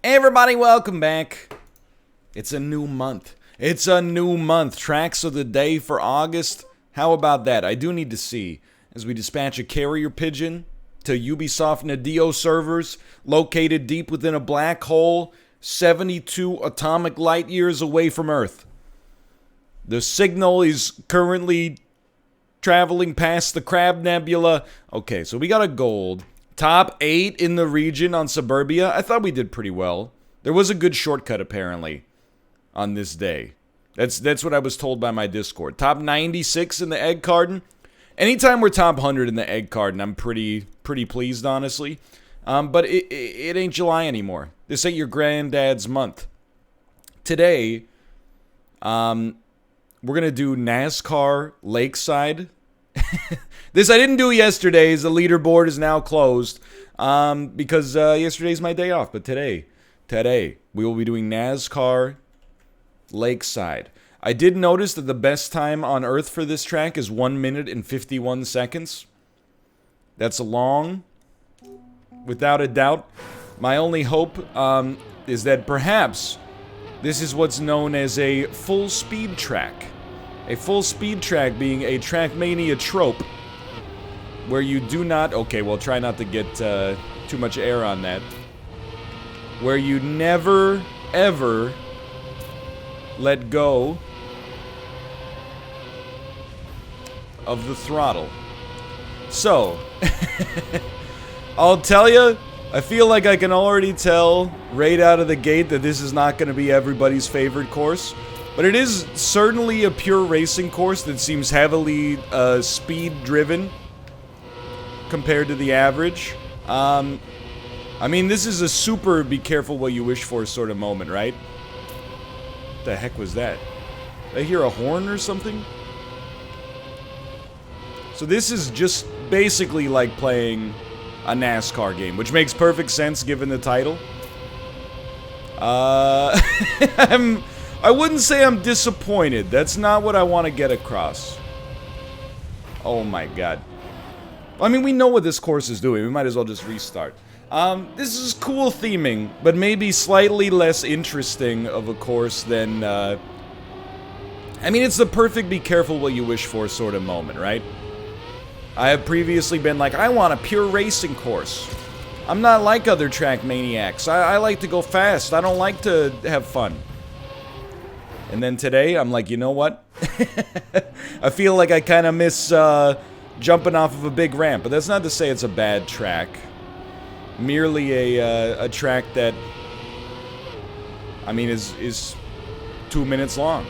Hey everybody, welcome back. It's a new month. It's a new month. Tracks of the day for August. How about that? I do need to see as we dispatch a carrier pigeon to Ubisoft Nadeo servers located deep within a black hole 72 atomic light years away from Earth. The signal is currently traveling past the Crab Nebula. Okay, so we got a gold. Top 8 in the region on Suburbia. I thought we did pretty well. There was a good shortcut, apparently, on this day. That's what I was told by my Discord. Top 96 in the egg carton. Anytime we're top 100 in the egg carton, I'm pretty pleased, honestly. But it ain't July anymore. This ain't your granddad's month. Today, we're going to do NASCAR Lakeside. This I didn't do yesterday. The leaderboard is now closed because yesterday's my day off. But today, we will be doing NASCAR Lakeside. I did notice that the best time on Earth for this track is 1 minute and 51 seconds. That's long, without a doubt. My only hope is that perhaps this is what's known as a full speed track. A full speed track being a Trackmania trope where you do not... Okay, well, try not to get too much air on that. Where you never, ever let go of the throttle. So, I'll tell you, I feel like I can already tell right out of the gate that this is not going to be everybody's favorite course. But it is certainly a pure racing course that seems heavily speed-driven compared to the average. I mean, this is a super be careful what you wish for sort of moment, right? What the heck was that? Did I hear a horn or something? So this is just basically like playing a NASCAR game, which makes perfect sense given the title. I wouldn't say I'm disappointed. That's not what I want to get across. Oh my god. I mean, we know what this course is doing. We might as well just restart. This is cool theming, but maybe slightly less interesting of a course than, I mean, it's the perfect be careful what you wish for sort of moment, right? I have previously been like, I want a pure racing course. I'm not like other track maniacs. I like to go fast. I don't like to have fun. And then today, I'm like, you know what? I feel like I kind of miss jumping off of a big ramp. But that's not to say it's a bad track. Merely a track that, I mean, is 2 minutes long.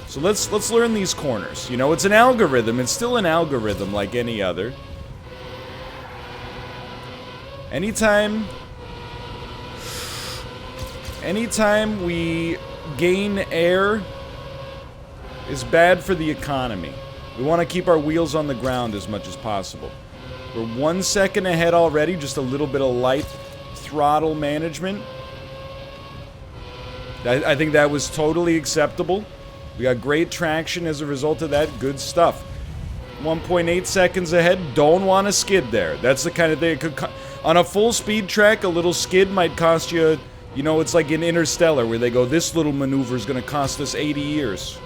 So let's learn these corners. You know, it's an algorithm. It's still an algorithm like any other. Anytime we gain air is bad for the economy. We want to keep our wheels on the ground as much as possible. We're 1 second ahead already, just a little bit of light throttle management. I think that was totally acceptable. We got great traction as a result of that. Good stuff. 1.8 seconds ahead. Don't want to skid there. That's the kind of thing it could... On a full speed track, a little skid might cost you... You know, it's like in Interstellar where they go, this little maneuver is going to cost us 80 years.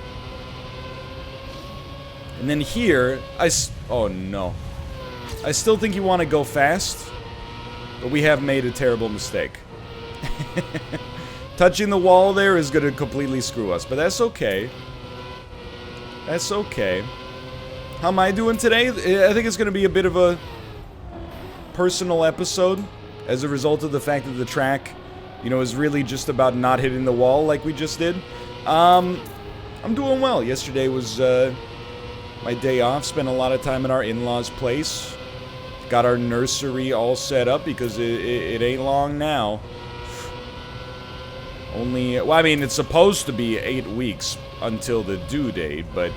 And then here, oh no. I still think you want to go fast, but we have made a terrible mistake. Touching the wall there is going to completely screw us, but that's okay. That's okay. How am I doing today? I think it's going to be a bit of a personal episode as a result of the fact that the track... You know, is really just about not hitting the wall like we just did. I'm doing well. Yesterday was my day off. Spent a lot of time at our in-laws' place. Got our nursery all set up because it ain't long now. Only, well, I mean, it's supposed to be 8 weeks until the due date, but...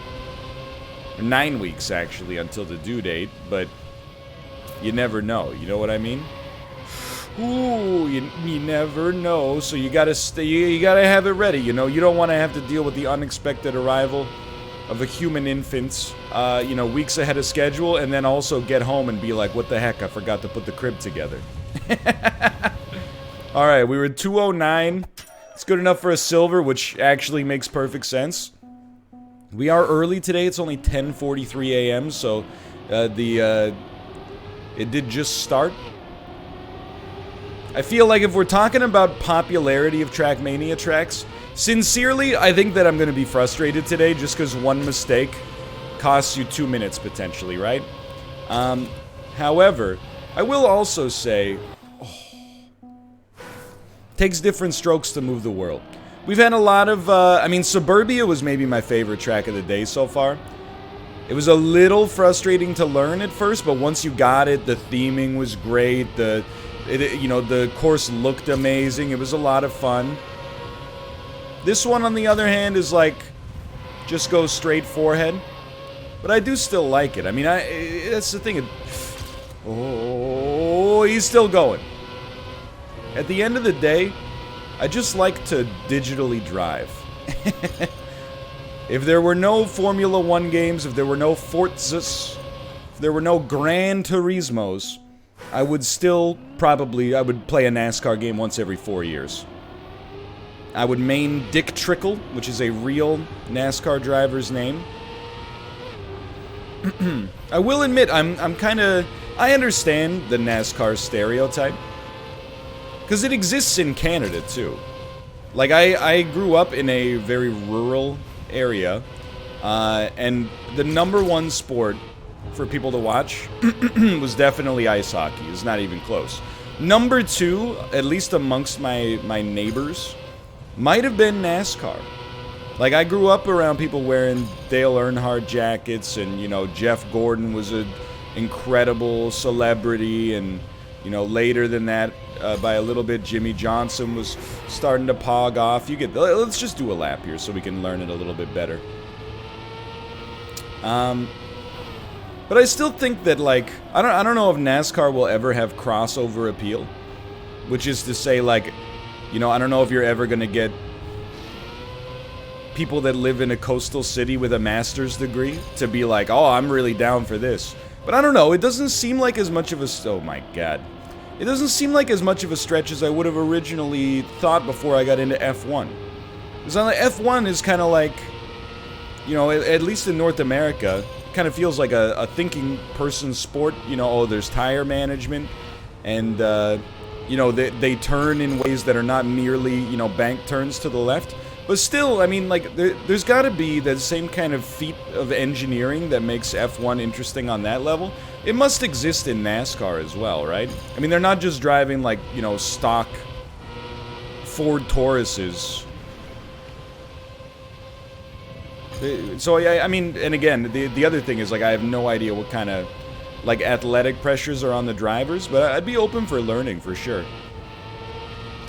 9 weeks, actually, until the due date, but... You never know, you know what I mean? Ooh, you never know, so you gotta stay, you gotta have it ready, you know? You don't want to have to deal with the unexpected arrival of a human infant, you know, weeks ahead of schedule, and then also get home and be like, what the heck, I forgot to put the crib together. Alright, we were 209. It's good enough for a silver, which actually makes perfect sense. We are early today. It's only 10:43 a.m., so it did just start. I feel like if we're talking about popularity of Trackmania tracks, sincerely, I think that I'm going to be frustrated today just because one mistake costs you 2 minutes potentially, right? However, I will also say, takes different strokes to move the world. We've had a lot of, I mean, Suburbia was maybe my favorite track of the day so far. It was a little frustrating to learn at first, but once you got it, the theming was great, you know, the course looked amazing, it was a lot of fun. This one, on the other hand, is like, just go straight forehead. But I do still like it. I mean, that's the thing. Oh, he's still going. At the end of the day, I just like to digitally drive. If there were no Formula 1 games, if there were no Forzas, if there were no Gran Turismos, I would still probably, I would play a NASCAR game once every 4 years. I would main Dick Trickle, which is a real NASCAR driver's name. I will admit, I'm kind of, I understand the NASCAR stereotype. Because it exists in Canada, too. Like, I grew up in a very rural area, and the #1 sport for people to watch was definitely ice hockey. It's not even close. #2, at least amongst my neighbors, might have been NASCAR. Like, I grew up around people wearing Dale Earnhardt jackets, and, you know, Jeff Gordon was an incredible celebrity, and, you know, later than that, by a little bit, Jimmy Johnson was starting to pog off. You get, let's just do a lap here so we can learn it a little bit better. But I still think that, like, I don't know if NASCAR will ever have crossover appeal, which is to say, like, you know, I don't know if you're ever gonna get people that live in a coastal city with a master's degree to be like, oh, I'm really down for this. But I don't know, it doesn't seem like as much of a, oh my god. It doesn't seem like as much of a stretch as I would have originally thought before I got into F1. Because F1 is kind of like, you know, at least in North America, kind of feels like a thinking person's sport. You know, oh, there's tire management, and, you know, they turn in ways that are not merely, you know, bank turns to the left. But still, I mean, like, there's got to be that same kind of feat of engineering that makes F1 interesting on that level. It must exist in NASCAR as well, right? I mean, they're not just driving, like, you know, stock Ford Tauruses. So, I mean, and again, the other thing is, like, I have no idea what kind of, like, athletic pressures are on the drivers, but I'd be open for learning, for sure.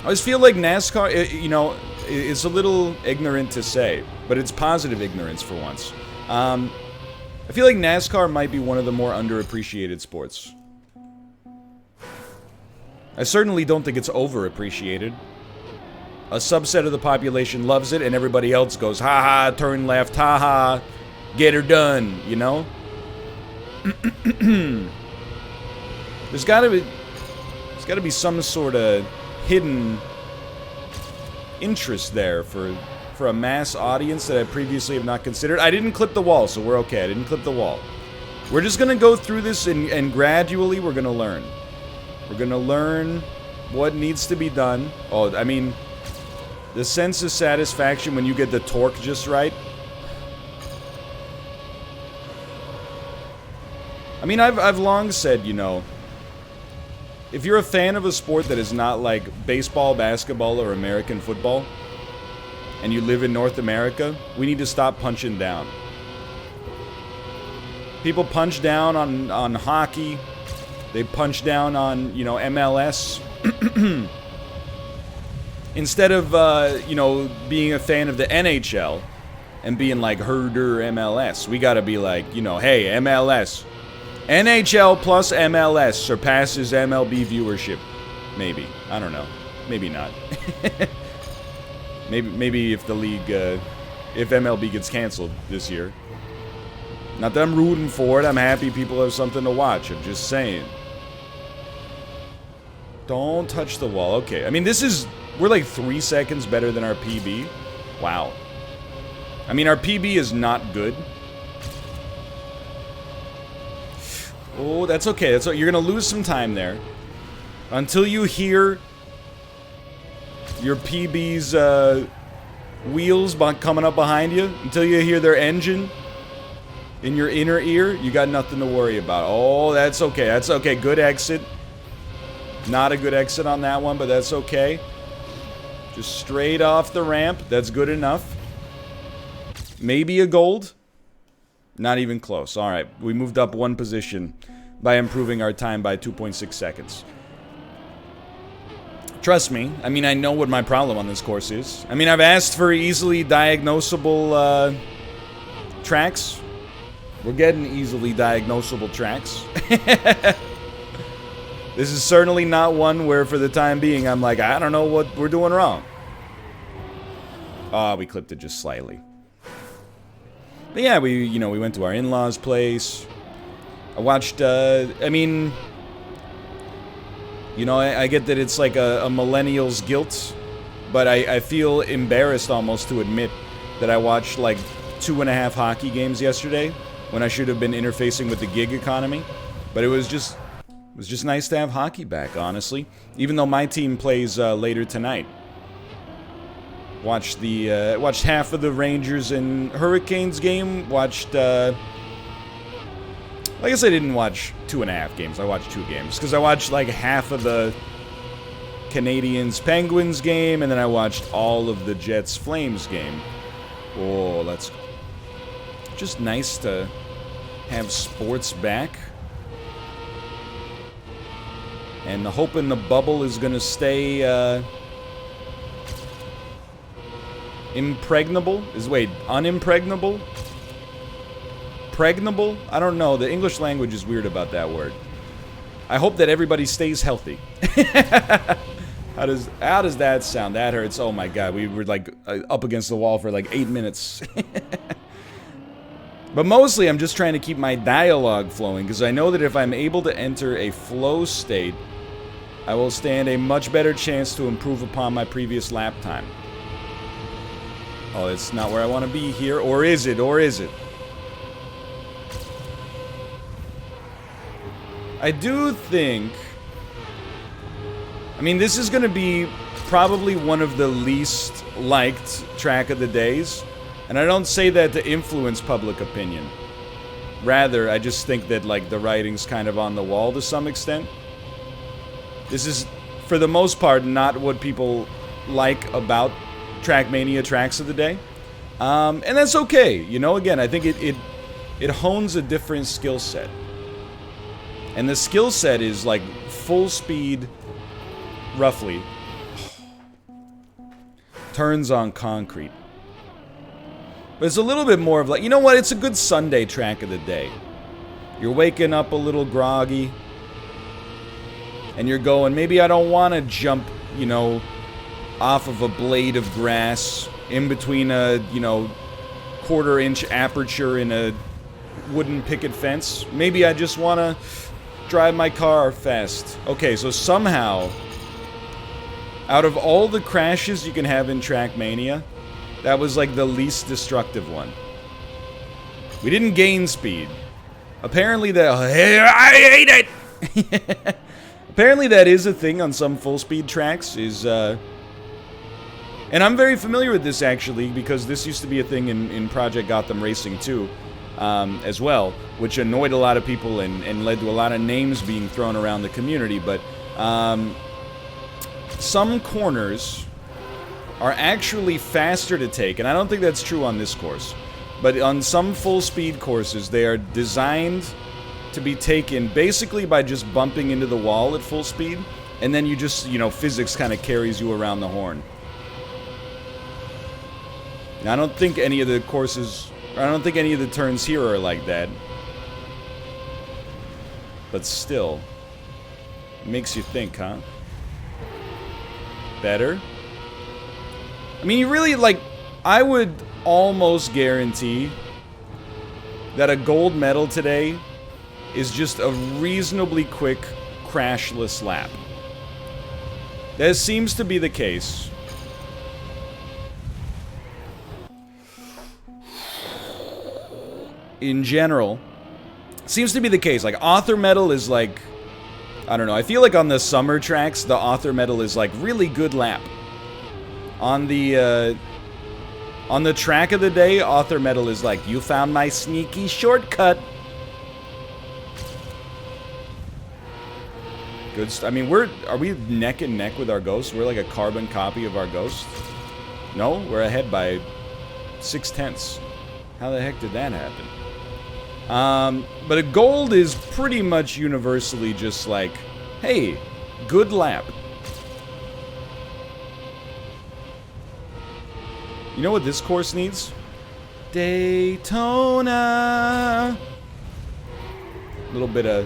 I just feel like NASCAR, you know, it's a little ignorant to say, but it's positive ignorance for once. I feel like NASCAR might be one of the more underappreciated sports. I certainly don't think it's overappreciated. A subset of the population loves it, and everybody else goes, ha-ha, turn left, ha-ha, get her done, you know? There's gotta be some sort of hidden interest there for a mass audience that I previously have not considered. I didn't clip the wall, so we're okay. I didn't clip the wall. We're just gonna go through this, and gradually we're gonna learn. We're gonna learn what needs to be done. Oh, I mean, the sense of satisfaction when you get the torque just right. I mean, I've long said, you know, if you're a fan of a sport that is not like baseball, basketball, or American football, and you live in North America, we need to stop punching down. People punch down on hockey. They punch down on, you know, MLS. Instead of, you know, being a fan of the NHL and being like herder MLS, we gotta be like, you know, hey, MLS. NHL plus MLS surpasses MLB viewership. Maybe. I don't know. Maybe not. Maybe if the league, if MLB gets canceled this year. Not that I'm rooting for it. I'm happy people have something to watch. I'm just saying. Don't touch the wall. Okay. I mean, this is... We're like 3 seconds better than our PB. Wow. I mean, our PB is not good. Oh, that's okay. That's okay. You're going to lose some time there. Until you hear your PB's wheels coming up behind you. Until you hear their engine in your inner ear, you got nothing to worry about. Oh, that's okay. That's okay. Good exit. Not a good exit on that one, but that's okay. Just straight off the ramp. That's good enough. Maybe a gold. Not even close. Alright, we moved up 1 position by improving our time by 2.6 seconds. Trust me, I mean, I know what my problem on this course is. I mean, I've asked for easily diagnosable tracks. We're getting easily diagnosable tracks. This is certainly not one where, for the time being, I'm like, I don't know what we're doing wrong. Oh, we clipped it just slightly. But yeah, we went to our in-laws' place. I watched, I mean... You know, I get that it's like a millennial's guilt, but I feel embarrassed almost to admit that I watched like 2.5 hockey games yesterday when I should have been interfacing with the gig economy. But it was just nice to have hockey back, honestly. Even though my team plays later tonight. Watched half of the Rangers and Hurricanes game. Watched I guess I didn't watch 2.5 games. I watched 2 games because I watched like half of the Canadiens Penguins game, and then I watched all of the Jets Flames game. Oh, that's just nice to have sports back. And hoping the bubble is gonna stay impregnable. Unimpregnable? Pregnable? I don't know. The English language is weird about that word. I hope that everybody stays healthy. How does that sound? That hurts. Oh my god, we were like up against the wall for like 8 minutes. But mostly I'm just trying to keep my dialogue flowing, because I know that if I'm able to enter a flow state, I will stand a much better chance to improve upon my previous lap time. Oh, it's not where I want to be here. Or is it? Or is it? I do think... I mean, this is going to be probably one of the least liked track of the days. And I don't say that to influence public opinion. Rather, I just think that, like, the writing's kind of on the wall to some extent. This is, for the most part, not what people like about Trackmania tracks of the day. And that's okay. You know, again, I think it hones a different skill set. And the skill set is, like, full speed, roughly, turns on concrete. But it's a little bit more of like, you know what, it's a good Sunday track of the day. You're waking up a little groggy, and you're going, maybe I don't want to jump, you know, off of a blade of grass in between a, you know, 1/4-inch aperture in a wooden picket fence. Maybe I just want to drive my car fast. Okay, so somehow, out of all the crashes you can have in Trackmania, that was like the least destructive one. We didn't gain speed. Apparently I hate it! Apparently that is a thing on some full speed tracks, and I'm very familiar with this actually, because this used to be a thing in Project Gotham Racing 2. As well, which annoyed a lot of people and led to a lot of names being thrown around the community. But some corners are actually faster to take, and I don't think that's true on this course. But on some full-speed courses, they are designed to be taken basically by just bumping into the wall at full speed, and then you just, you know, physics kind of carries you around the horn. Now, I don't think any of the courses... I don't think any of the turns here are like that. But still. Makes you think, huh? Better? I mean, you really, like... I would almost guarantee that a gold medal today is just a reasonably quick, crashless lap. That seems to be the case. In general, seems to be the case. Like, author metal is like, I don't know, I feel like on the summer tracks, the author metal is like really good lap. On the track of the day, author metal is like, you found my sneaky shortcut. Good I mean, are we neck and neck with our ghost? We're like a carbon copy of our ghost? No, we're ahead by 6/10. How the heck did that happen? But a gold is pretty much universally just like, hey, good lap. You know what this course needs? Daytona. A little bit of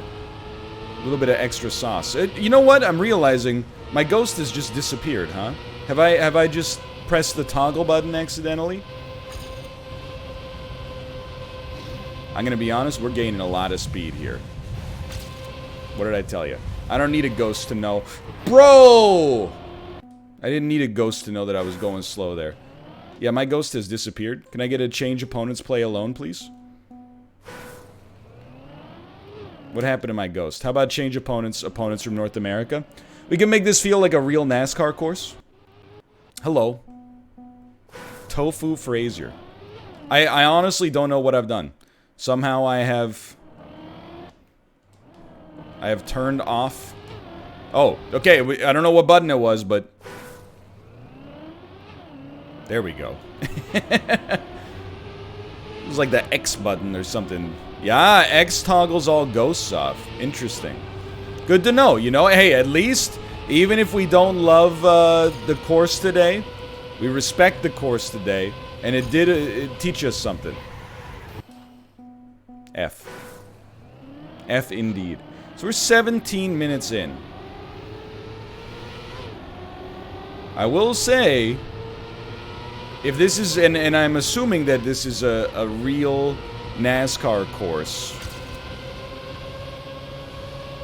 extra sauce. You know what? I'm realizing my ghost has just disappeared, huh? Have I just pressed the toggle button accidentally? I'm gonna be honest, we're gaining a lot of speed here. What did I tell you? I don't need a ghost to know. Bro! I didn't need a ghost to know that I was going slow there. Yeah, my ghost has disappeared. Can I get a change opponents play alone, please? What happened to my ghost? How about change opponents from North America? We can make this feel like a real NASCAR course. Hello. Tofu Frazier. I honestly don't know what I've done. Somehow I have turned off. Oh, okay. I don't know what button it was, but there we go. It was like the X button or something. Yeah, X toggles all ghosts off. Interesting. Good to know. You know, hey, at least even if we don't love the course today, we respect the course today, and it did teach us something. F. F indeed. So we're 17 minutes in. I will say, if this is, and I'm assuming that this is a real NASCAR course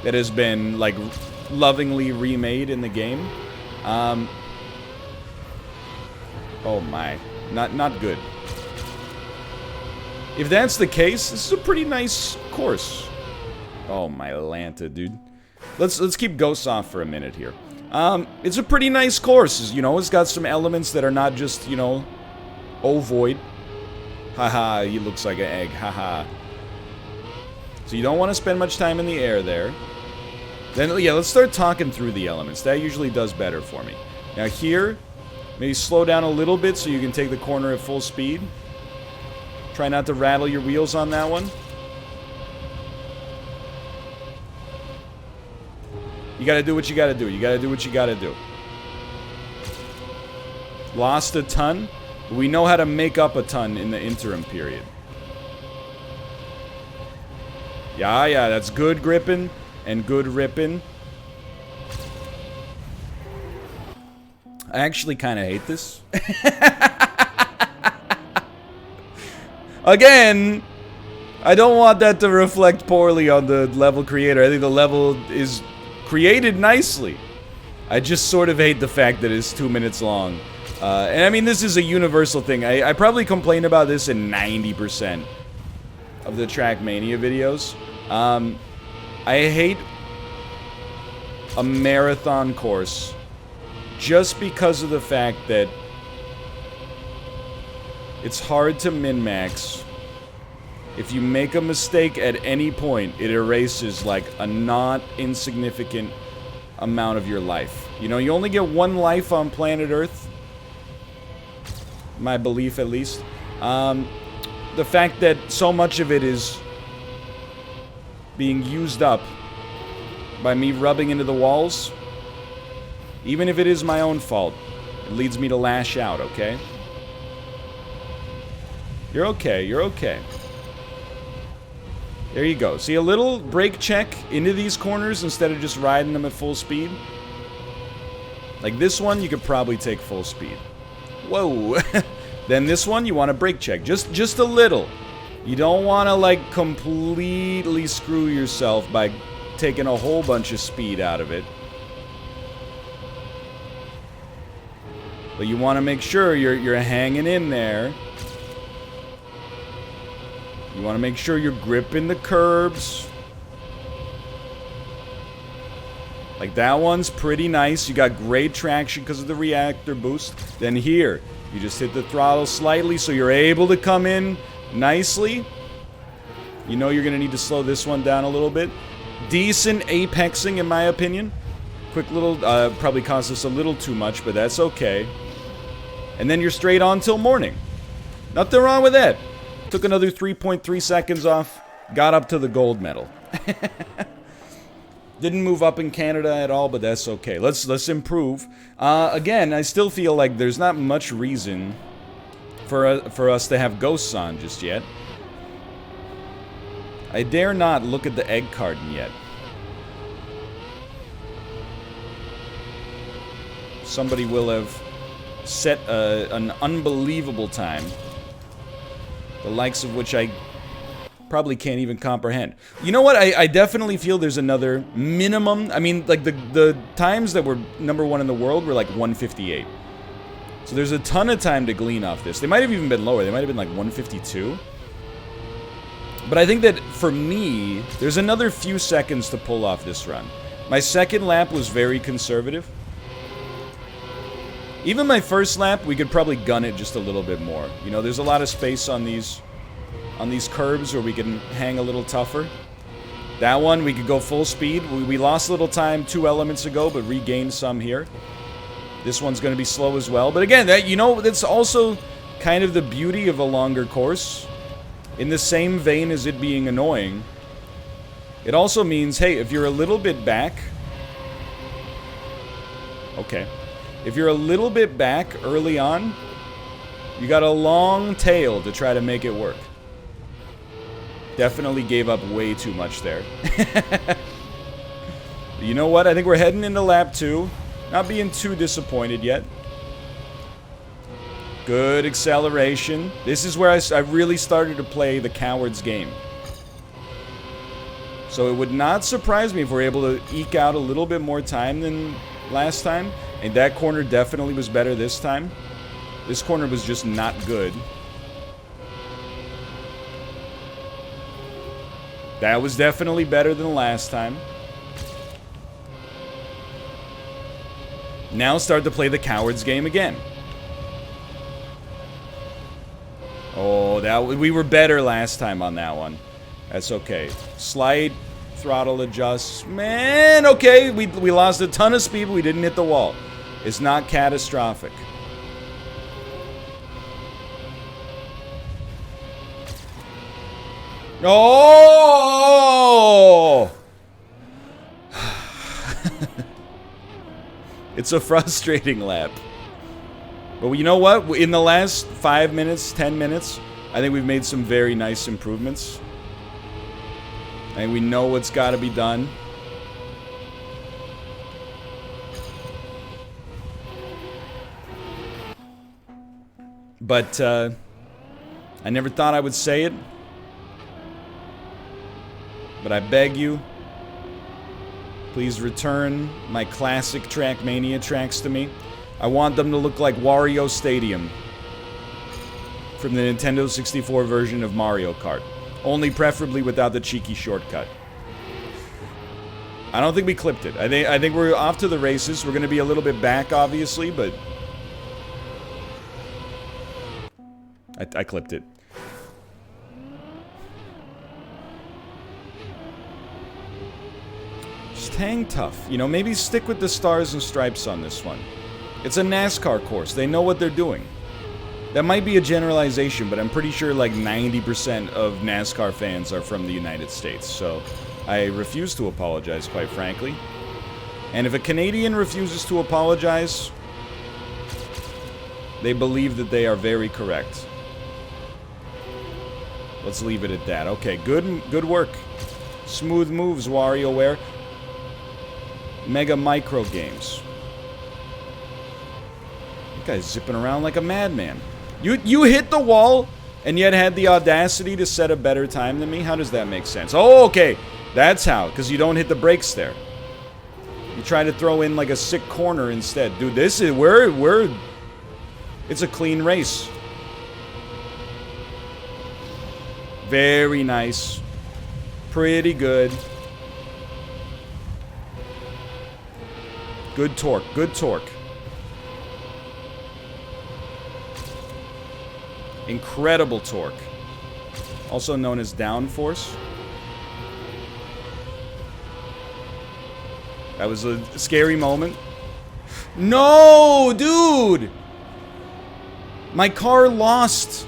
that has been, like, lovingly remade in the game. Oh my. Not good. If that's the case, this is a pretty nice course. Oh my Lanta, dude. Let's keep ghosts off for a minute here. It's a pretty nice course. You know, it's got some elements that are not just, you know, ovoid. Haha, he looks like an egg. Haha. So you don't want to spend much time in the air there. Then, yeah, let's start talking through the elements. That usually does better for me. Now here, maybe slow down a little bit so you can take the corner at full speed. Try not to rattle your wheels on that one. You gotta do what you gotta do. You gotta do what you gotta do. Lost a ton. But we know how to make up a ton in the interim period. Yeah, that's good gripping and good ripping. I actually kind of hate this. Again, I don't want that to reflect poorly on the level creator. I think the level is created nicely. I just sort of hate the fact that it's 2 minutes long. And I mean, this is a universal thing. I probably complain about this in 90% of the Trackmania videos. I hate a marathon course just because of the fact that it's hard to min-max. If you make a mistake at any point, it erases like a not insignificant amount of your life. You know, you only get one life on planet Earth. My belief, at least. The fact that so much of it is being used up by me rubbing into the walls, even if it is my own fault, it leads me to lash out, okay? You're okay, you're okay. There you go. See, a little brake check into these corners instead of just riding them at full speed. Like this one, you could probably take full speed. Whoa. Then this one, you want to brake check. Just a little. You don't want to, like, completely screw yourself by taking a whole bunch of speed out of it. But you want to make sure you're hanging in there. You want to make sure you're gripping the curbs. Like, that one's pretty nice. You got great traction because of the reactor boost. Then here, you just hit the throttle slightly so you're able to come in nicely. You know you're going to need to slow this one down a little bit. Decent apexing, in my opinion. Quick little, probably cost us a little too much, but that's okay. And then you're straight on till morning. Nothing wrong with that. Took another 3.3 seconds off. Got up to the gold medal. Didn't move up in Canada at all, but that's okay. Let's improve. Again, I still feel like there's not much reason for us to have ghosts on just yet. I dare not look at the egg carton yet. Somebody will have set an unbelievable time, the likes of which I probably can't even comprehend. You know what? I definitely feel there's another minimum. I mean, like, the times that were #1 in the world were like 158. So there's a ton of time to glean off this. They might have even been lower. They might have been like 152. But I think that, for me, there's another few seconds to pull off this run. My second lap was very conservative. Even my first lap, we could probably gun it just a little bit more. You know, there's a lot of space on these curbs where we can hang a little tougher. That one, we could go full speed. We lost a little time 2 elements ago, but regained some here. This one's going to be slow as well. But again, that's also kind of the beauty of a longer course. In the same vein as it being annoying, it also means, hey, if you're a little bit back... Okay. If you're a little bit back early on, you got a long tail to try to make it work. Definitely gave up way too much there. You know what? I think we're heading into lap 2. Not being too disappointed yet. Good acceleration. This is where I really started to play the coward's game. So it would not surprise me if we're able to eke out a little bit more time than last time. And that corner definitely was better this time. This corner was just not good. That was definitely better than last time. Now start to play the coward's game again. Oh, we were better last time on that one. That's okay. Slight throttle adjust. Man, okay. We lost a ton of speed, but we didn't hit the wall. It's not catastrophic. Oh! It's a frustrating lap. But you know what? In the last 5 minutes, 10 minutes, I think we've made some very nice improvements. And we know what's got to be done. But I never thought I would say it. But I beg you, please return my classic Trackmania tracks to me. I want them to look like Wario Stadium from the Nintendo 64 version of Mario Kart. Only preferably without the cheeky shortcut. I don't think we clipped it. I think we're off to the races. We're going to be a little bit back, obviously, but... I clipped it. Just hang tough. You know, maybe stick with the stars and stripes on this one. It's a NASCAR course. They know what they're doing. That might be a generalization, but I'm pretty sure like 90% of NASCAR fans are from the United States. So I refuse to apologize, quite frankly. And if a Canadian refuses to apologize, they believe that they are very correct. Let's leave it at that. Okay, good work. Smooth moves, WarioWare. Mega Micro Games. That guy's zipping around like a madman. You hit the wall and yet had the audacity to set a better time than me? How does that make sense? Oh, okay. That's how, because you don't hit the brakes there. You try to throw in like a sick corner instead. Dude, this is... We're It's a clean race. Very nice. Pretty good. Good torque. Good torque. Incredible torque. Also known as downforce. That was a scary moment. No, dude! My car lost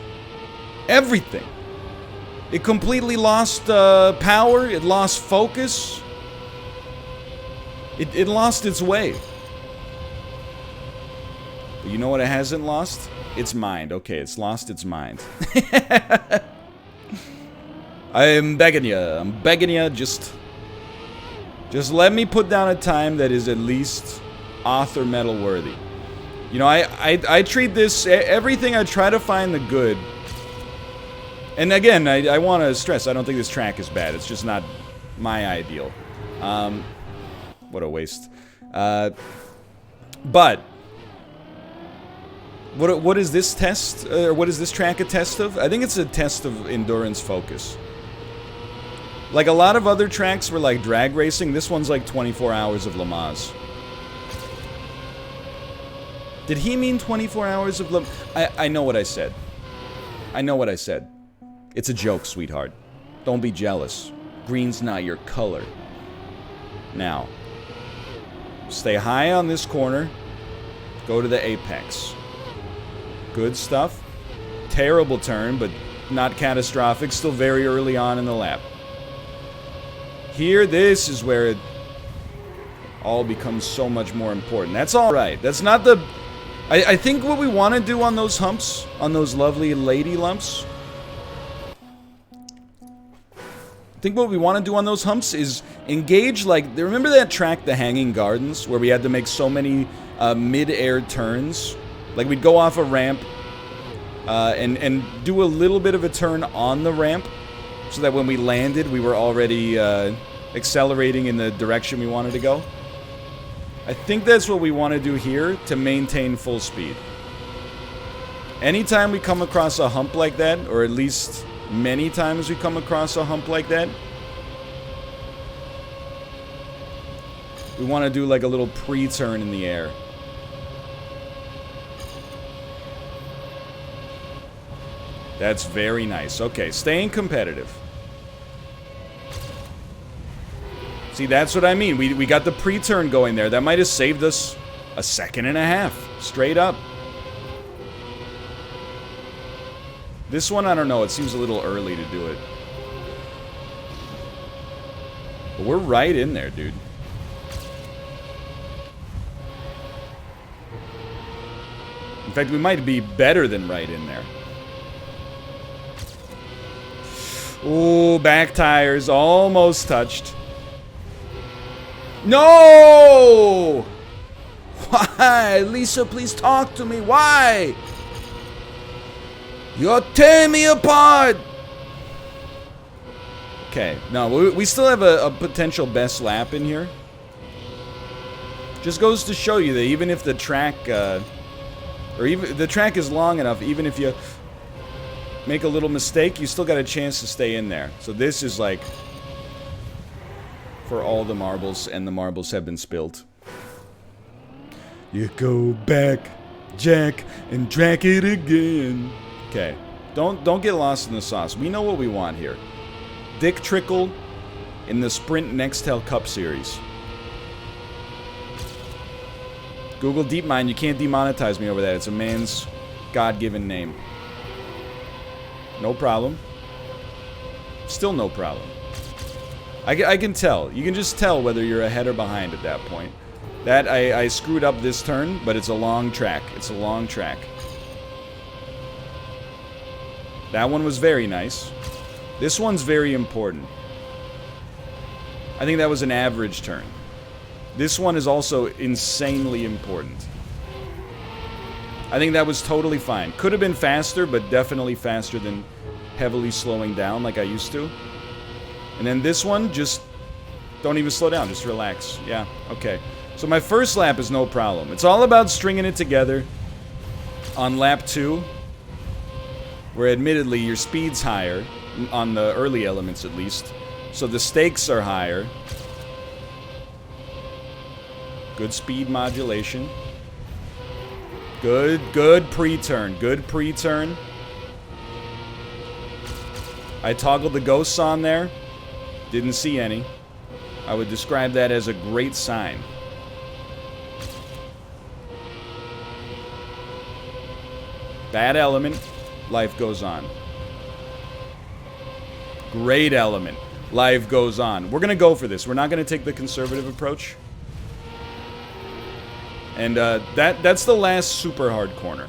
everything. It completely lost power. It lost focus. It lost its way. But you know what it hasn't lost? Its mind. Okay, it's lost its mind. I'm begging you. I'm begging you. Just let me put down a time that is at least author medal worthy. You know, I treat this, everything I try to find the good. And again, I want to stress, I don't think this track is bad. It's just not my ideal. What a waste. But what is this test, or what is this track a test of? I think it's a test of endurance focus. Like a lot of other tracks were like drag racing, this one's like 24 hours of Le Mans. Did he mean 24 hours of Le Mans? I know what I said. I know what I said. It's a joke, sweetheart. Don't be jealous. Green's not your color. Now, stay high on this corner. Go to the apex. Good stuff. Terrible turn, but not catastrophic. Still very early on in the lap. Here, this is where it all becomes so much more important. That's all right. That's not the... I think what we want to do on those humps, on those lovely lady lumps... I think what we want to do on those humps is engage, like, remember that track, the Hanging Gardens, where we had to make so many mid-air turns? Like, we'd go off a ramp and do a little bit of a turn on the ramp, so that when we landed, we were already accelerating in the direction we wanted to go. I think that's what we want to do here to maintain full speed. Anytime we come across a hump like that, or at least many times we come across a hump like that, we want to do like a little pre-turn in the air. That's very nice. Okay, staying competitive. See, that's what I mean. We got the pre-turn going there. That might have saved us a second and a half. Straight up. This one, I don't know. It seems a little early to do it. But we're right in there, dude. In fact, we might be better than right in there. Ooh, back tires almost touched. No! Why? Lisa, please talk to me. Why? You're tearing me apart! Okay, no, we still have a potential best lap in here. Just goes to show you that even if the track, or even the track is long enough, even if you make a little mistake, you still got a chance to stay in there. So this is like for all the marbles, and the marbles have been spilled. You go back, Jack, and drag it again. Okay, don't get lost in the sauce. We know what we want here. Dick Trickle in the Sprint Nextel Cup Series. Google DeepMind, you can't demonetize me over that. It's a man's God-given name. No problem. Still no problem. I can tell. You can just tell whether you're ahead or behind at that point. That, I screwed up this turn, but it's a long track. It's a long track. That one was very nice. This one's very important. I think that was an average turn. This one is also insanely important. I think that was totally fine. Could have been faster, but definitely faster than heavily slowing down like I used to. And then this one, just don't even slow down. Just relax. Yeah, okay. So my first lap is no problem. It's all about stringing it together. On lap 2, where admittedly your speed's higher, on the early elements at least, so the stakes are higher. Good speed modulation. Good pre-turn. Good pre-turn. I toggled the ghosts on there. Didn't see any. I would describe that as a great sign. Bad element. Life goes on. Great element. Life goes on. We're going to go for this. We're not going to take the conservative approach. And that's the last super hard corner.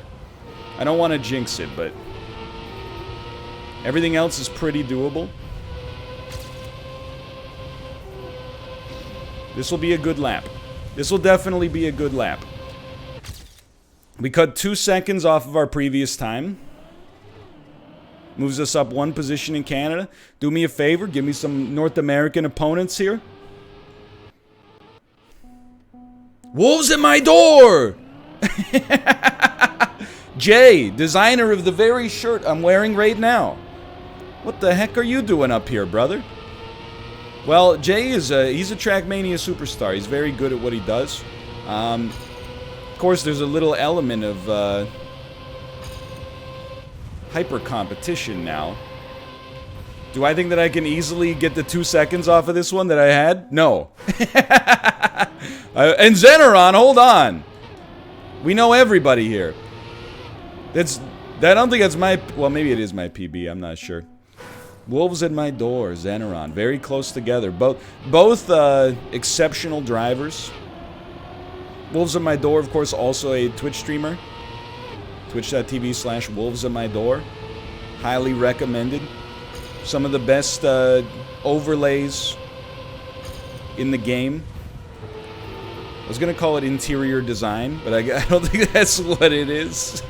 I don't want to jinx it, but everything else is pretty doable. This will be a good lap. This will definitely be a good lap. We cut 2 seconds off of our previous time. Moves us up 1 position in Canada. Do me a favor, give me some North American opponents here. Wolves at my door! Jay, designer of the very shirt I'm wearing right now. What the heck are you doing up here, brother? Well, Jay is he's a Trackmania superstar. He's very good at what he does. Of course, there's a little element of hyper competition now. Do I think that I can easily get the 2 seconds off of this one that I had? No. And Zeneron, hold on. We know everybody here. I don't think that's my... Well, maybe it is my PB. I'm not sure. Wolves at my door, Zeneron. Very close together. Both exceptional drivers. Wolves at my door, of course, also a Twitch streamer. Twitch.tv/Wolves at my door. Highly recommended. Some of the best overlays in the game. I was going to call it interior design, but I don't think that's what it is.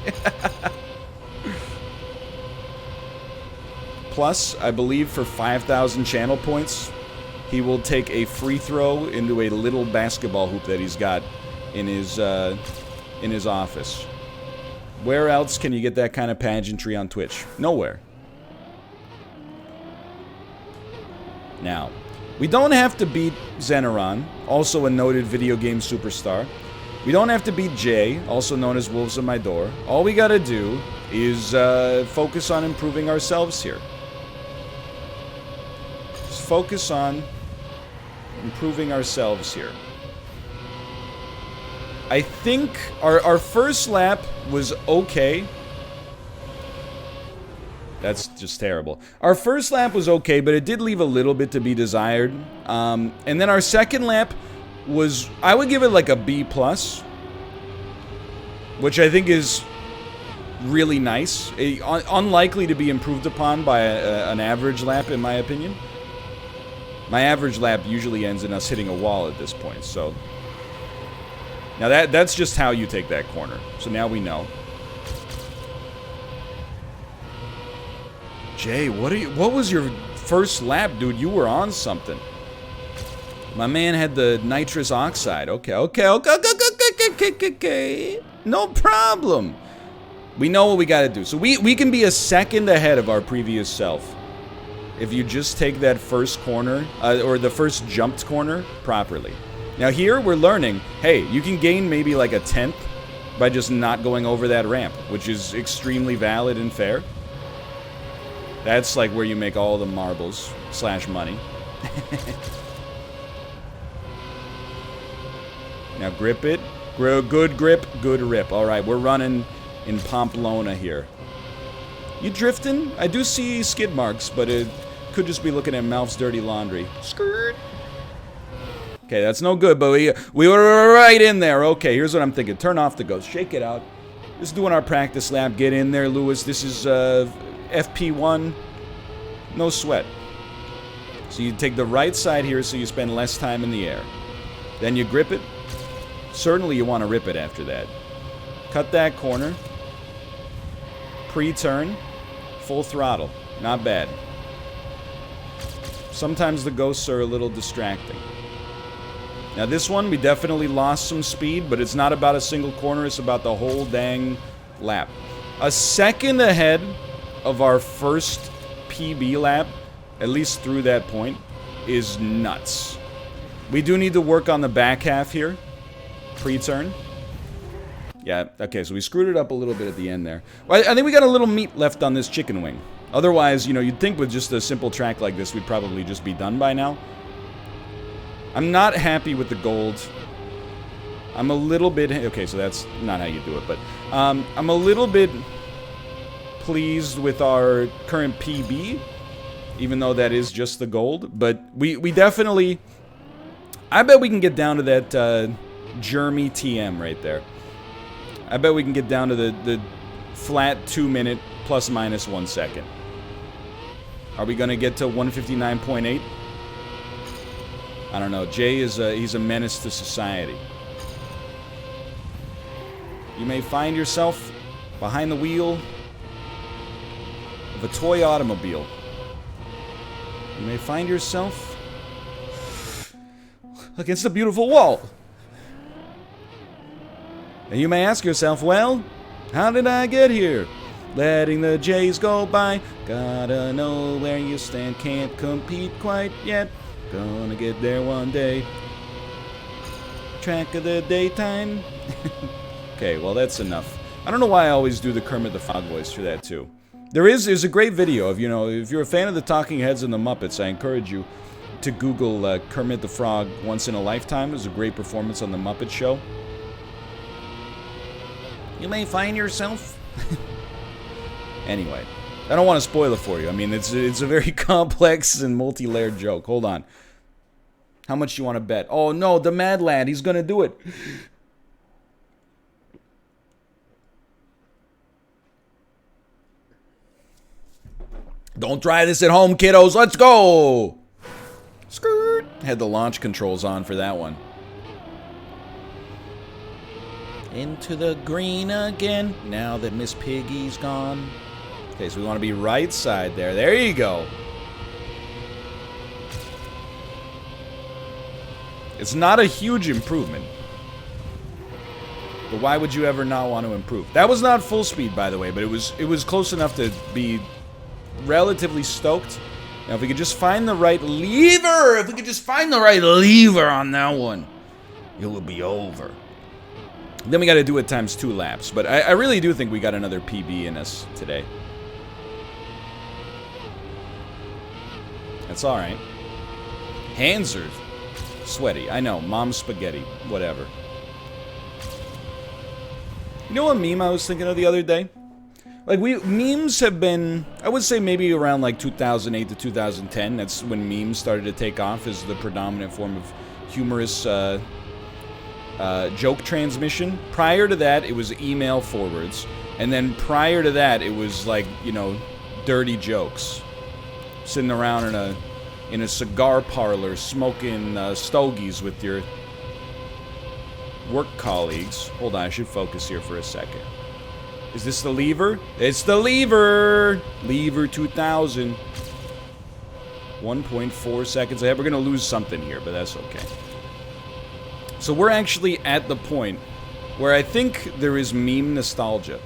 Plus, I believe for 5,000 channel points, he will take a free throw into a little basketball hoop that he's got in his office. Where else can you get that kind of pageantry on Twitch? Nowhere. Now, we don't have to beat Zeneron, also a noted video game superstar. We don't have to beat Jay, also known as Wolves at my door. All we gotta do is focus on improving ourselves here. Just focus on improving ourselves here. I think our first lap was okay. That's just terrible. Our first lap was okay, but it did leave a little bit to be desired. And then our second lap was, I would give it like a B+, which I think is really nice. Unlikely to be improved upon by an average lap, in my opinion. My average lap usually ends in us hitting a wall at this point, so... Now that's just how you take that corner. So now we know. Jay, what was your first lap, dude? You were on something. My man had the nitrous oxide. Okay. No problem. We know what we gotta do. So we can be a second ahead of our previous self. If you just take that first corner, or the first jumped corner, properly. Now here, we're learning, hey, you can gain maybe like a 10th by just not going over that ramp, which is extremely valid and fair. That's like where you make all the marbles / money. Now grip it. Good grip, good rip. Alright, we're running in Pamplona here. You drifting? I do see skid marks, but it could just be looking at Malf's dirty laundry. Skirt. Okay, that's no good, but we were right in there. Okay, here's what I'm thinking. Turn off the ghost. Shake it out. Just doing our practice lap. Get in there, Lewis. This is FP1. No sweat. So you take the right side here so you spend less time in the air. Then you grip it. Certainly you want to rip it after that. Cut that corner. Pre-turn. Full throttle. Not bad. Sometimes the ghosts are a little distracting. Now this one, we definitely lost some speed, but it's not about a single corner, it's about the whole dang lap. A second ahead of our first PB lap, at least through that point, is nuts. We do need to work on the back half here. Pre-turn. Yeah, okay, so we screwed it up a little bit at the end there. Well, I think we got a little meat left on this chicken wing. Otherwise, you know, you'd think with just a simple track like this, we'd probably just be done by now. I'm not happy with the gold. I'm a little bit... Okay, so that's not how you do it, but... I'm a little bit pleased with our current PB, even though that is just the gold. But we definitely... I bet we can get down to that Jeremy TM right there. I bet we can get down to the flat 2 minute plus minus 1 second. Are we going to get to 159.8? I don't know. Jay is he's a menace to society. You may find yourself behind the wheel of a toy automobile. You may find yourself against a beautiful wall. And you may ask yourself, well, how did I get here? Letting the J's go by. Gotta know where you stand. Can't compete quite yet. Gonna get there one day. Track of the daytime. Okay, well, that's enough. I don't know why I always do the Kermit the Frog voice for that, too. There's a great video of, you know, if you're a fan of the Talking Heads and the Muppets, I encourage you to Google Kermit the Frog Once in a Lifetime. It was a great performance on the Muppet Show. You may find yourself... Anyway, I don't want to spoil it for you. I mean, it's a very complex and multi-layered joke. Hold on. How much do you want to bet? Oh, no, the Mad Lad. He's going to do it. Don't try this at home, kiddos. Let's go. Skirt. Had the launch controls on for that one. Into the green again, now that Miss Piggy's gone. Okay, so we want to be right side there. There you go. It's not a huge improvement. But why would you ever not want to improve? That was not full speed, by the way, but it was close enough to be relatively stoked. Now, if we could just find the right lever, on that one, it will be over. Then we got to do it times 2 laps. But I really do think we got another PB in us today. That's alright. Hands are sweaty. I know. Mom's spaghetti. Whatever. You know what meme I was thinking of the other day? Like, memes have been, I would say maybe around like 2008 to 2010. That's when memes started to take off as the predominant form of humorous joke transmission. Prior to that, it was email forwards. And then prior to that, it was like, you know, dirty jokes. Sitting around in a cigar parlor smoking stogies with your work colleagues. Hold on, I should focus here for a second. Is this the lever? It's the lever! Lever 2000. 1.4 seconds ahead. We're going to lose something here, but that's okay. So we're actually at the point where I think there is meme nostalgia.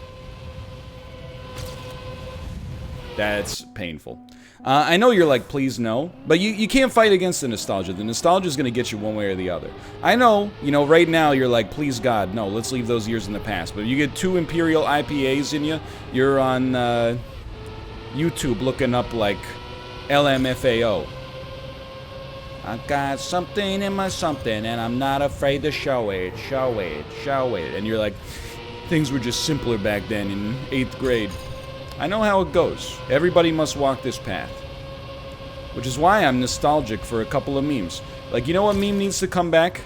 That's painful. I know you're like, please no. But you can't fight against the nostalgia. The nostalgia is going to get you one way or the other. I know, you know, right now you're like, please God, no, let's leave those years in the past. But you get 2 Imperial IPAs in you, you're on YouTube looking up like LMFAO. I got something in my something, and I'm not afraid to show it, show it, show it. And you're like, things were just simpler back then in 8th grade. I know how it goes. Everybody must walk this path. Which is why I'm nostalgic for a couple of memes. Like, you know what meme needs to come back?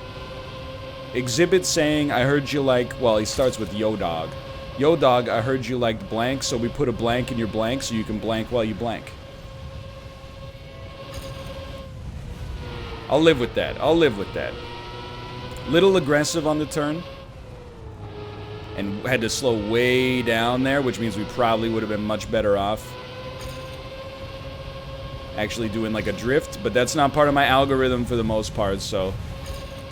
Exhibit saying, I heard you like... Well, he starts with Yo Dog. Yo Dog, I heard you liked blank, so we put a blank in your blank so you can blank while you blank. I'll live with that. I'll live with that. Little aggressive on the turn. And had to slow way down there, which means we probably would have been much better off actually doing like a drift, but that's not part of my algorithm for the most part, so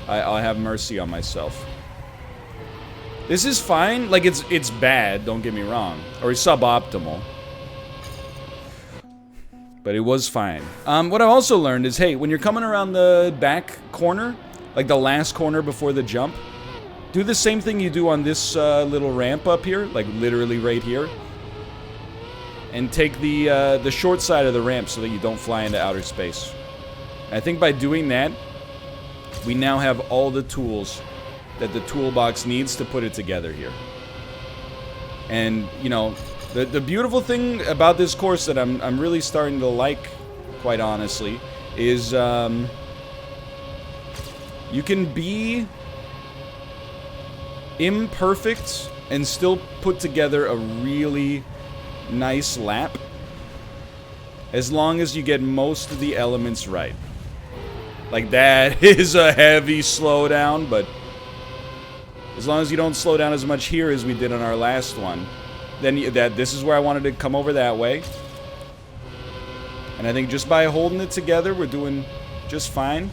I'll have mercy on myself. This is fine. Like, it's bad, don't get me wrong. Or suboptimal. But it was fine. What I also learned is, hey, when you're coming around the back corner, like the last corner before the jump, do the same thing you do on this little ramp up here, like literally right here. And take the short side of the ramp so that you don't fly into outer space. And I think by doing that, we now have all the tools that the toolbox needs to put it together here. And, you know, the beautiful thing about this course that I'm really starting to like, quite honestly, is you can be imperfect and still put together a really nice lap as long as you get most of the elements right. Like, that is a heavy slowdown, but as long as you don't slow down as much here as we did on our last one, then this is where I wanted to come over that way. And I think just by holding it together, we're doing just fine.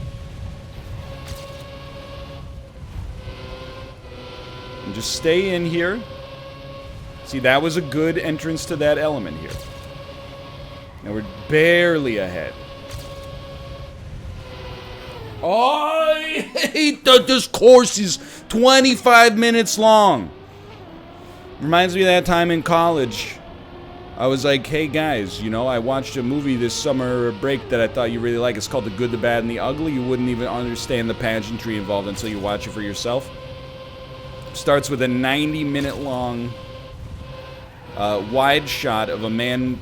And just stay in here. See, that was a good entrance to that element here. Now we're barely ahead. Oh, I hate that this course is 25 minutes long. Reminds me of that time in college. I was like, hey guys, you know, I watched a movie this summer break that I thought you really like. It's called The Good, the Bad, and the Ugly. You wouldn't even understand the pageantry involved until you watch it for yourself. Starts with a 90-minute long wide shot of a man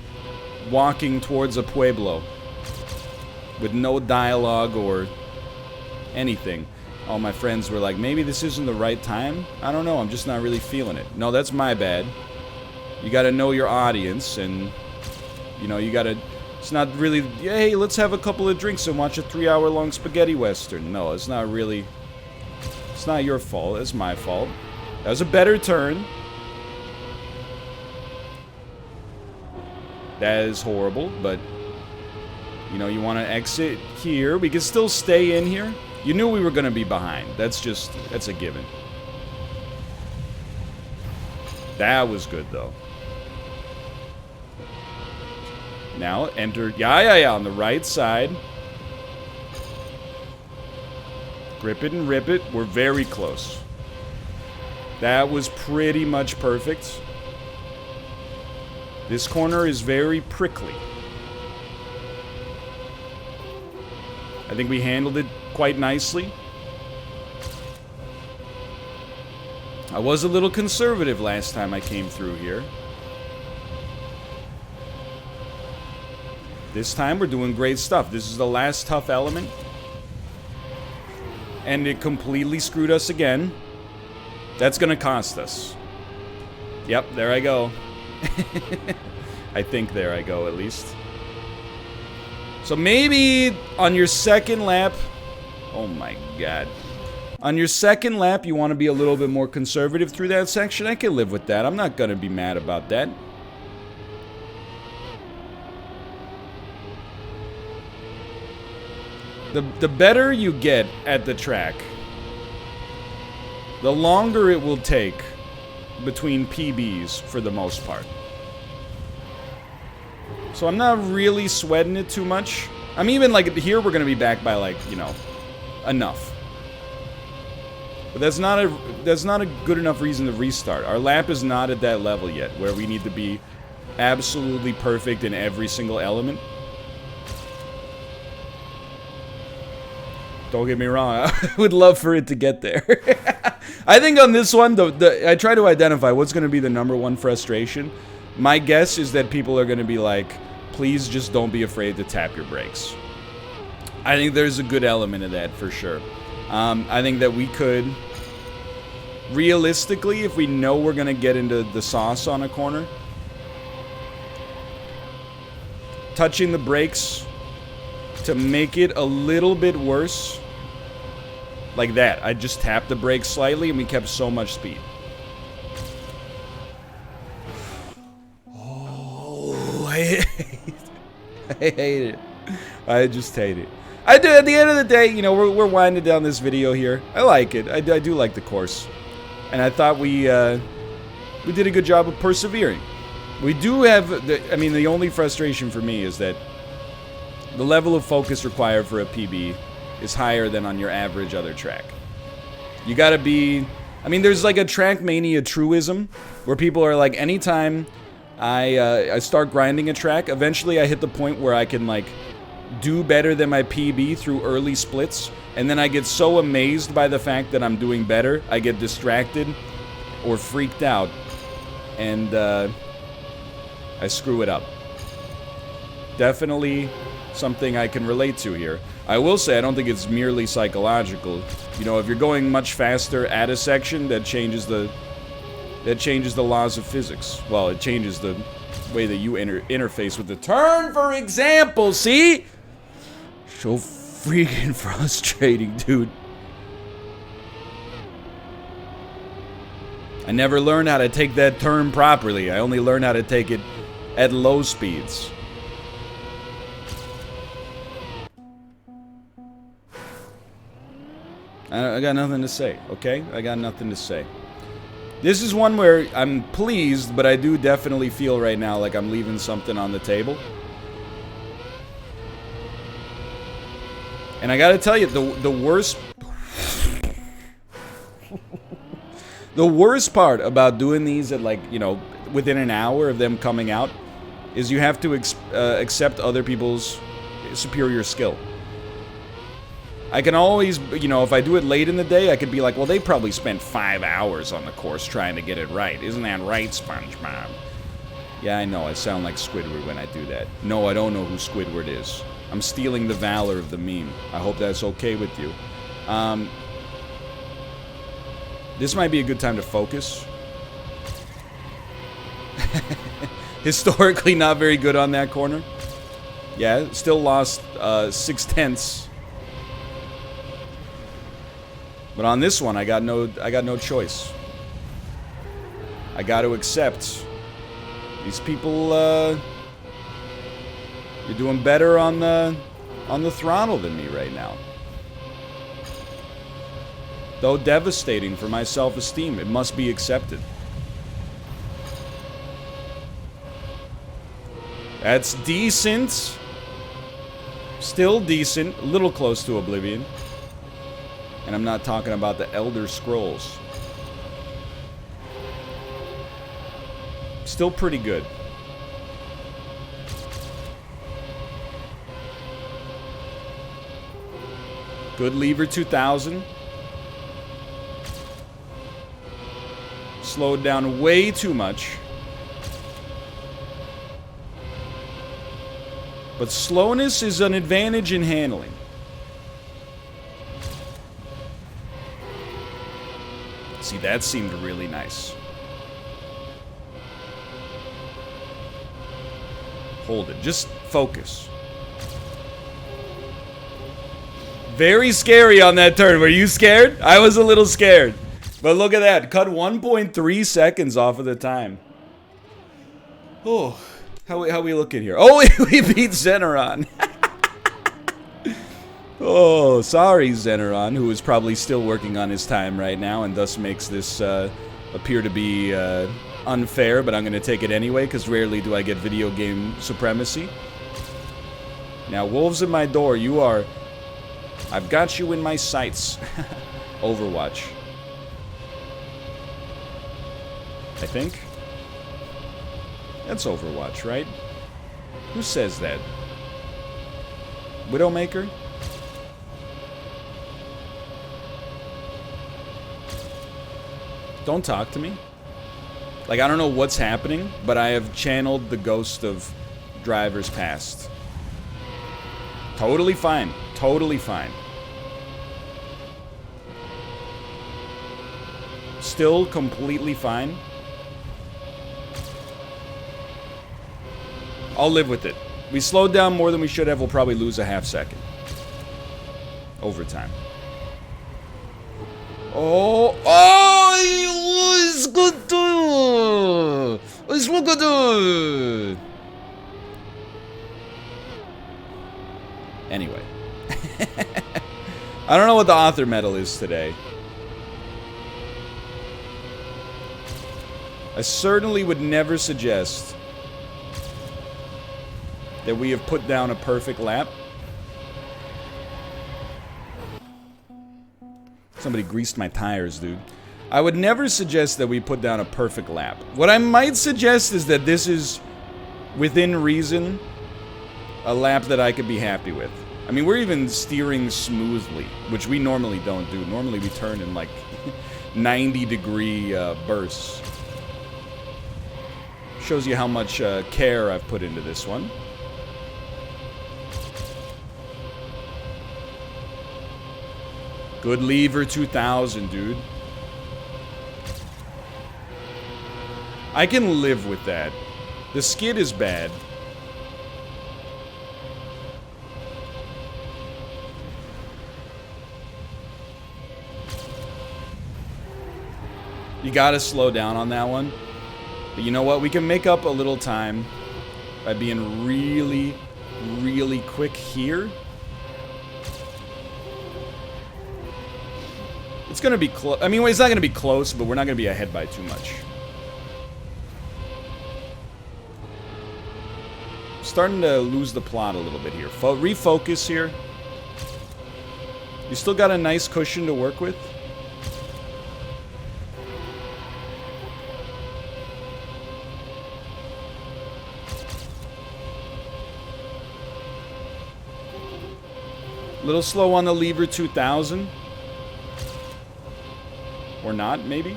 walking towards a pueblo with no dialogue or anything. All my friends were like, maybe this isn't the right time? I don't know, I'm just not really feeling it. No, that's my bad. You gotta know your audience, and, you know, you gotta... It's not really, hey, let's have a couple of drinks and watch a 3-hour-long spaghetti western. No, it's not really... It's not your fault, it's my fault. That was a better turn. That is horrible, but... You know, you want to exit here. We can still stay in here. You knew we were going to be behind. That's a given. That was good, though. Now, enter... Yeah, on the right side. Grip it and rip it. We're very close. That was pretty much perfect. This corner is very prickly. I think we handled it quite nicely. I was a little conservative last time I came through here. This time we're doing great stuff. This is the last tough element. And it completely screwed us again. That's gonna cost us. Yep, there I go. I think there I go, at least. So maybe on your second lap... Oh my god. On your second lap, you want to be a little bit more conservative through that section. I can live with that. I'm not going to be mad about that. The better you get at the track, the longer it will take between PBs for the most part. So I'm not really sweating it too much. I'm even like, here we're going to be back by like, you know, enough. But that's not a good enough reason to restart. Our lap is not at that level yet, where we need to be absolutely perfect in every single element. Don't get me wrong, I would love for it to get there. I think on this one, I try to identify what's going to be the #1 frustration. My guess is that people are going to be like, please just don't be afraid to tap your brakes. I think there's a good element of that for sure. I think that we could, realistically, if we know we're going to get into the sauce on a corner, touching the brakes to make it a little bit worse, like that. I just tapped the brakes slightly and we kept so much speed. I hate it. I just hate it. I do. At the end of the day, you know, we're winding down this video here. I like it. I do like the course. And I thought we did a good job of persevering. We do have, the only frustration for me is that the level of focus required for a PB is higher than on your average other track. You gotta be, there's like a Trackmania truism where people are like, anytime I start grinding a track, eventually I hit the point where I can like do better than my PB through early splits, and then I get so amazed by the fact that I'm doing better, I get distracted or freaked out, and I screw it up. Definitely something I can relate to here. I will say I don't think it's merely psychological. You know, if you're going much faster at a section, that changes the laws of physics. Well, it changes the way that you interface with the turn, for example. See? So freaking frustrating, dude. I never learned how to take that turn properly. I only learned how to take it at low speeds. I got nothing to say, okay? I got nothing to say. This is one where I'm pleased, but I do definitely feel right now like I'm leaving something on the table. And I gotta tell you, the worst... the worst part about doing these at, like, you know, within an hour of them coming out is you have to accept other people's superior skill. I can always, you know, if I do it late in the day, I could be like, well, they probably spent 5 hours on the course trying to get it right. Isn't that right, SpongeBob? Yeah, I know, I sound like Squidward when I do that. No, I don't know who Squidward is. I'm stealing the valor of the meme. I hope that's okay with you. This might be a good time to focus. Historically not very good on that corner. Yeah, still lost 6/10. But on this one, I got no choice. I got to accept. These people, you're doing better on the throttle than me right now. Though devastating for my self-esteem, it must be accepted. That's decent. Still decent. A little close to oblivion. And I'm not talking about the Elder Scrolls. Still pretty good. Good lever 2000. Slowed down way too much. But slowness is an advantage in handling. See, that seemed really nice. Hold it. Just focus. Very scary on that turn. Were you scared? I was a little scared. But look at that. Cut 1.3 seconds off of the time. Oh, how we looking here? Oh, we beat Zeneron. Oh, sorry, Zeneron, who is probably still working on his time right now, and thus makes this appear to be unfair, but I'm going to take it anyway, because rarely do I get video game supremacy. Now, wolves at my door, you are... I've got you in my sights. Overwatch. I think. That's Overwatch, right? Who says that? Widowmaker? Don't talk to me. Like, I don't know what's happening, but I have channeled the ghost of drivers past. Totally fine. Totally fine. Still completely fine. I'll live with it. We slowed down more than we should have. We'll probably lose a half second. Overtime. Oh, it's good. It's good. Anyway. I don't know what the author medal is today. I certainly would never suggest that we have put down a perfect lap. Somebody greased my tires, dude. I would never suggest that we put down a perfect lap. What I might suggest is that this is, within reason, a lap that I could be happy with. I mean, we're even steering smoothly, which we normally don't do. Normally we turn in like 90-degree bursts. Shows you how much care I've put into this one. Good lever 2000, dude. I can live with that. The skid is bad. You gotta slow down on that one. But you know what? We can make up a little time by being really, really quick here. It's gonna be close. I mean, it's not gonna be close, but we're not gonna be ahead by too much. Starting to lose the plot a little bit here. Refocus here. You still got a nice cushion to work with. A little slow on the lever 2000. Or not, maybe.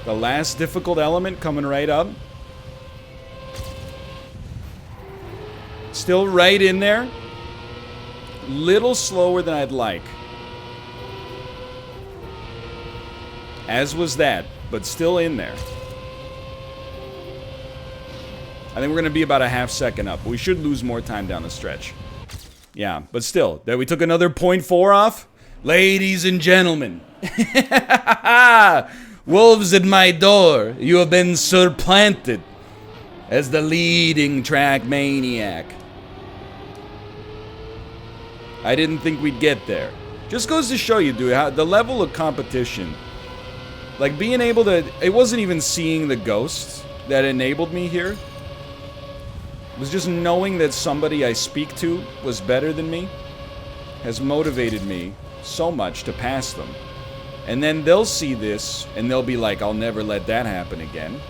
The last difficult element coming right up. Still right in there. Little slower than I'd like. As was that, but still in there. I think we're going to be about a half second up. We should lose more time down the stretch. Yeah, but still, that we took another 0.4 off. Ladies and gentlemen. Wolves at my door. You have been supplanted as the leading Trackmaniac. I didn't think we'd get there. Just goes to show you, dude, how the level of competition. Like, being able to... It wasn't even seeing the ghosts that enabled me here. It was just knowing that somebody I speak to was better than me has motivated me so much to pass them. And then they'll see this, and they'll be like, I'll never let that happen again.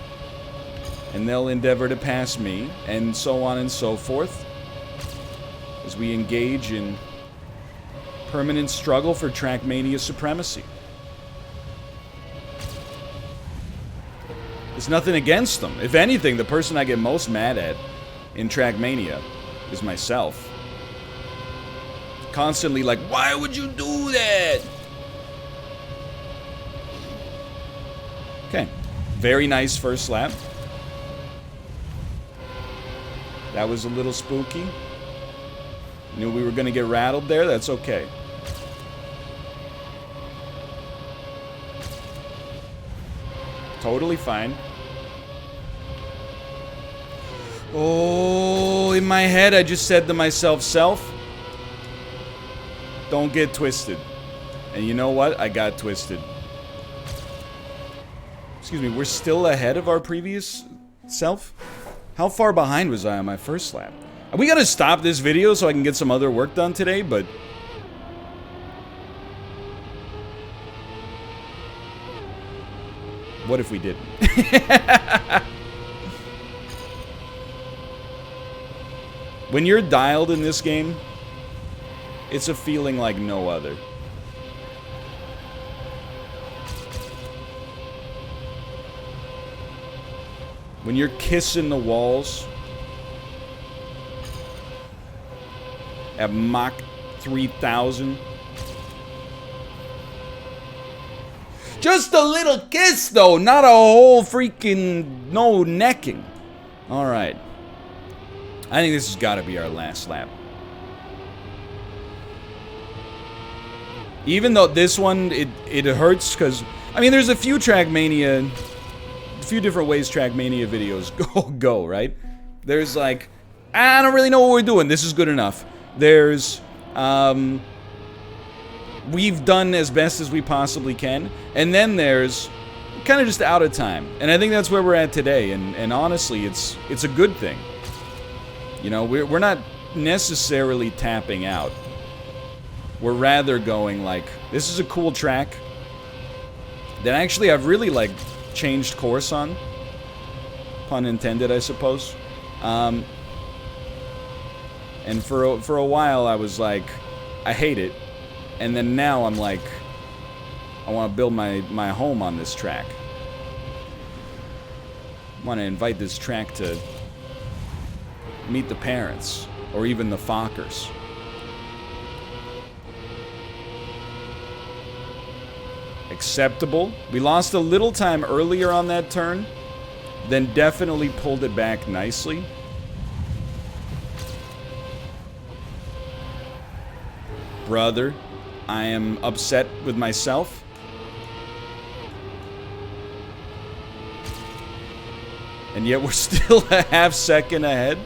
And they'll endeavor to pass me, and so on and so forth. As we engage in permanent struggle for Trackmania supremacy. There's nothing against them. If anything, the person I get most mad at in Trackmania is myself. Constantly like, why would you do that? Okay. Very nice first lap. That was a little spooky. Knew we were going to get rattled there. That's okay. Totally fine. Oh, in my head, I just said to myself, self, don't get twisted. And you know what? I got twisted. Excuse me, we're still ahead of our previous self? How far behind was I on my first lap? We gotta stop this video so I can get some other work done today, but... What if we didn't? When you're dialed in this game, it's a feeling like no other. When you're kissing the walls at Mach 3000. Just a little kiss, though, not a whole freaking no necking. All right. I think this has got to be our last lap. Even though this one, it hurts because, I mean, there's a few Trackmania, a few different ways Trackmania videos go, right? There's like, I don't really know what we're doing. This is good enough. There's, we've done as best as we possibly can. And then there's kind of just out of time. And I think that's where we're at today. And honestly, it's a good thing. You know, we're not necessarily tapping out. We're rather going like, this is a cool track that actually I've really like changed course on. Pun intended, I suppose. And for a while I was like, I hate it. And then now I'm like, I want to build my home on this track. I want to invite this track to meet the parents, or even the Fockers. Acceptable. We lost a little time earlier on that turn, then definitely pulled it back nicely. Brother, I am upset with myself. And yet we're still a half second ahead.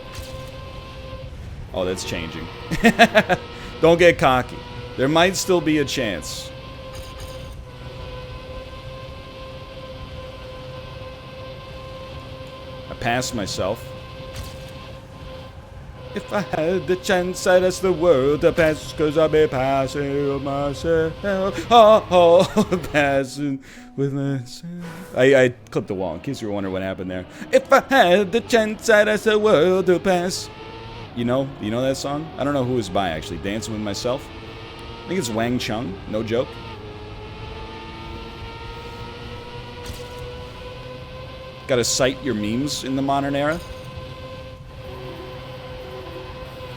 Oh, that's changing. Don't get cocky. There might still be a chance. I passed myself. If I had the chance, I'd ask the world to pass, 'cause I'll be passing myself. Oh, passing with myself. I clipped the wall in case you were wondering what happened there. If I had the chance, I'd ask the world to pass. You know that song? I don't know who it's by, actually. Dancing with Myself. I think it's Wang Chung. No joke. Gotta cite your memes in the modern era.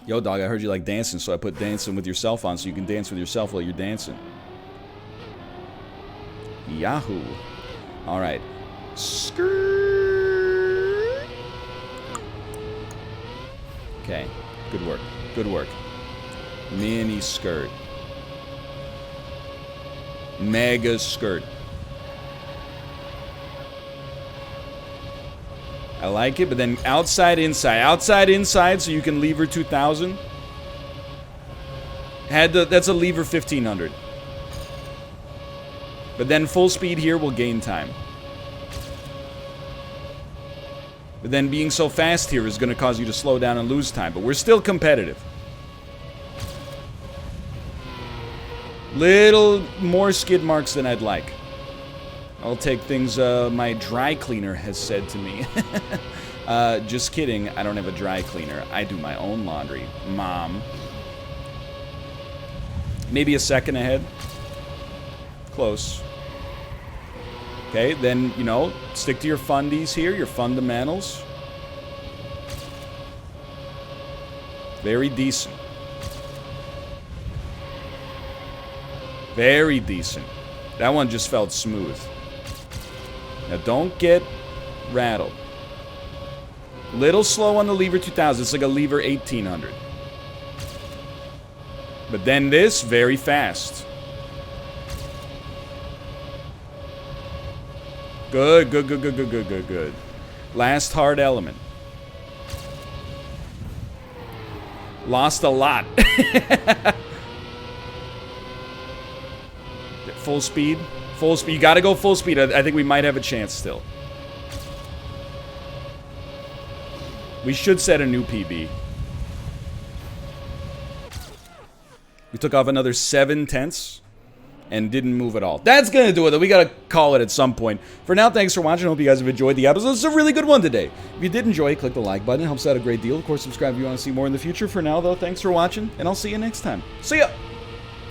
Yo, dog, I heard you like dancing, so I put dancing with yourself on so you can dance with yourself while you're dancing. Yahoo. Alright. Skirt. Okay. Good work. Good work. Mini skirt. Mega skirt. I like it, but then outside, inside. Outside, inside, so you can lever 2,000. That's a lever 1,500. But then full speed here will gain time. But then being so fast here is going to cause you to slow down and lose time. But we're still competitive. Little more skid marks than I'd like. I'll take things my dry cleaner has said to me. Just kidding, I don't have a dry cleaner. I do my own laundry. Mom. Maybe a second ahead. Close. Okay, then, you know, stick to your fundies here, your fundamentals. Very decent. Very decent. That one just felt smooth. Now don't get rattled. Little slow on the lever 2000. It's like a lever 1800. But then this, very fast. Good, good, good, good, good, good, good, good. Last hard element. Lost a lot. Full speed. Full speed. You gotta go full speed. I think we might have a chance still. We should set a new PB. We took off another 7 tenths and didn't move at all. That's gonna do it, though. We gotta call it at some point. For now, thanks for watching. I hope you guys have enjoyed the episode. This is a really good one today. If you did enjoy it, click the like button. It helps out a great deal. Of course, subscribe if you want to see more in the future. For now, though, thanks for watching, and I'll see you next time. See ya!